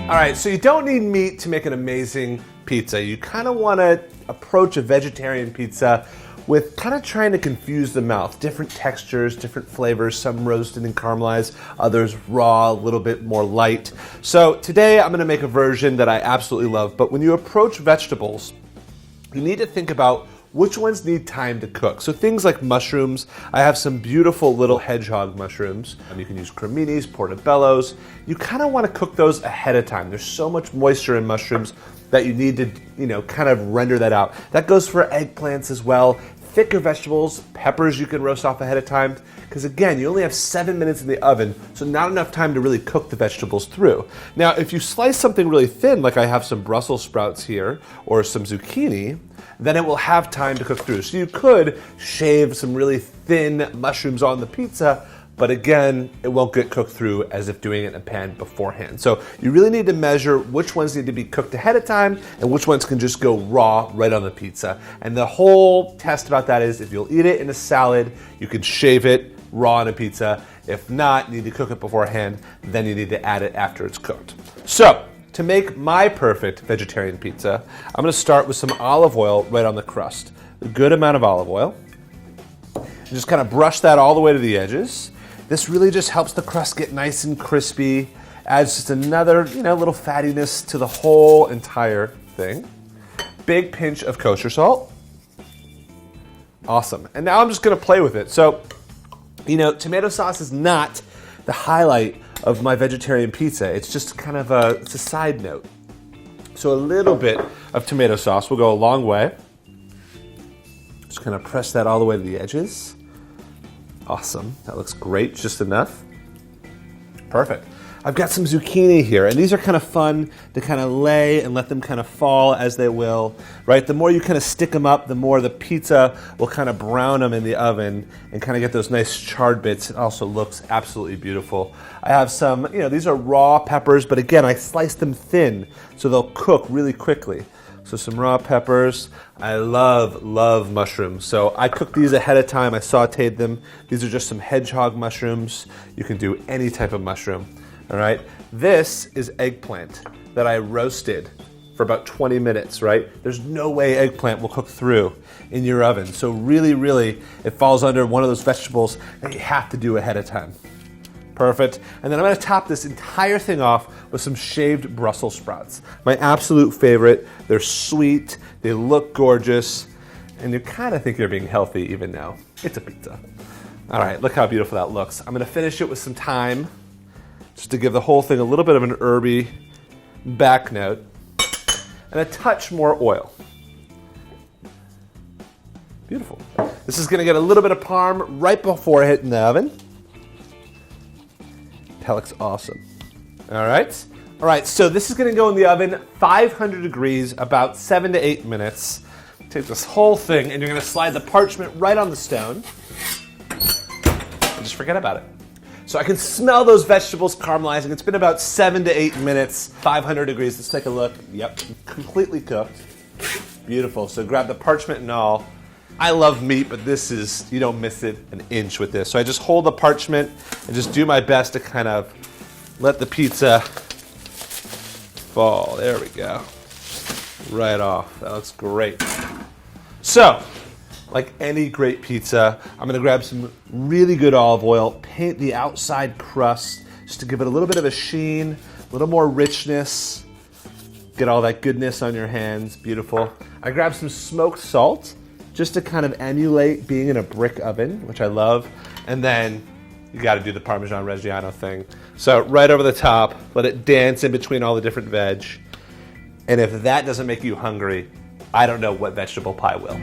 All right, so you don't need meat to make an amazing pizza. You kind of want to approach a vegetarian pizza with kind of trying to confuse the mouth. Different textures, different flavors, some roasted and caramelized, others raw, a little bit more light. So today I'm gonna make a version that I absolutely love, but when you approach vegetables, you need to think about which ones need time to cook. So things like mushrooms, I have some beautiful little hedgehog mushrooms. You can use creminis, portabellas. You kind of want to cook those ahead of time. There's so much moisture in mushrooms that you need to, kind of render that out. That goes for eggplants as well. Thicker vegetables, peppers you can roast off ahead of time, because again, you only have 7 minutes in the oven, so not enough time to really cook the vegetables through. Now, if you slice something really thin, like I have some Brussels sprouts here, or some zucchini, then it will have time to cook through. So you could shave some really thin mushrooms on the pizza, but again, it won't get cooked through as if doing it in a pan beforehand. So you really need to measure which ones need to be cooked ahead of time and which ones can just go raw right on the pizza. And the whole test about that is if you'll eat it in a salad, you can shave it raw on a pizza. If not, you need to cook it beforehand, then you need to add it after it's cooked. So to make my perfect vegetarian pizza, I'm gonna start with some olive oil right on the crust. A good amount of olive oil. And just kind of brush that all the way to the edges. This really just helps the crust get nice and crispy, adds just another, little fattiness to the whole entire thing. Big pinch of kosher salt. Awesome. And now I'm just gonna play with it. So, tomato sauce is not the highlight of my vegetarian pizza. It's just kind of it's a side note. So a little bit of tomato sauce will go a long way. Just kind of press that all the way to the edges. Awesome, that looks great, just enough. Perfect. I've got some zucchini here, and these are kind of fun to kind of lay and let them kind of fall as they will, right? The more you kind of stick them up, the more the pizza will kind of brown them in the oven and kind of get those nice charred bits. It also looks absolutely beautiful. I have some, these are raw peppers, but again, I sliced them thin so they'll cook really quickly. So some raw peppers. I love mushrooms. So I cooked these ahead of time. I sauteed them. These are just some hedgehog mushrooms. You can do any type of mushroom. All right. This is eggplant that I roasted for about 20 minutes, right? There's no way eggplant will cook through in your oven. So really, it falls under one of those vegetables that you have to do ahead of time. Perfect. And then I'm going to top this entire thing off with some shaved Brussels sprouts. My absolute favorite. They're sweet, they look gorgeous, and you kind of think you're being healthy even now. It's a pizza. All right, look how beautiful that looks. I'm going to finish it with some thyme, just to give the whole thing a little bit of an herby back note, and a touch more oil. Beautiful. This is going to get a little bit of parm right before hitting the oven. That looks awesome. All right, so this is gonna go in the oven, 500 degrees, about 7 to 8 minutes. Take this whole thing and you're gonna slide the parchment right on the stone. And just forget about it. So I can smell those vegetables caramelizing. It's been about 7 to 8 minutes, 500 degrees. Let's take a look. Yep, completely cooked. Beautiful, so grab the parchment and all. I love meat, but this is, you don't miss it an inch with this. So I just hold the parchment and just do my best to kind of let the pizza fall. There we go. Right off. That looks great. So, like any great pizza, I'm gonna grab some really good olive oil, paint the outside crust just to give it a little bit of a sheen, a little more richness, get all that goodness on your hands. Beautiful. I grabbed some smoked salt just to kind of emulate being in a brick oven, which I love. And then you got to do the Parmesan Reggiano thing. So right over the top, let it dance in between all the different veg. And if that doesn't make you hungry, I don't know what vegetable pie will.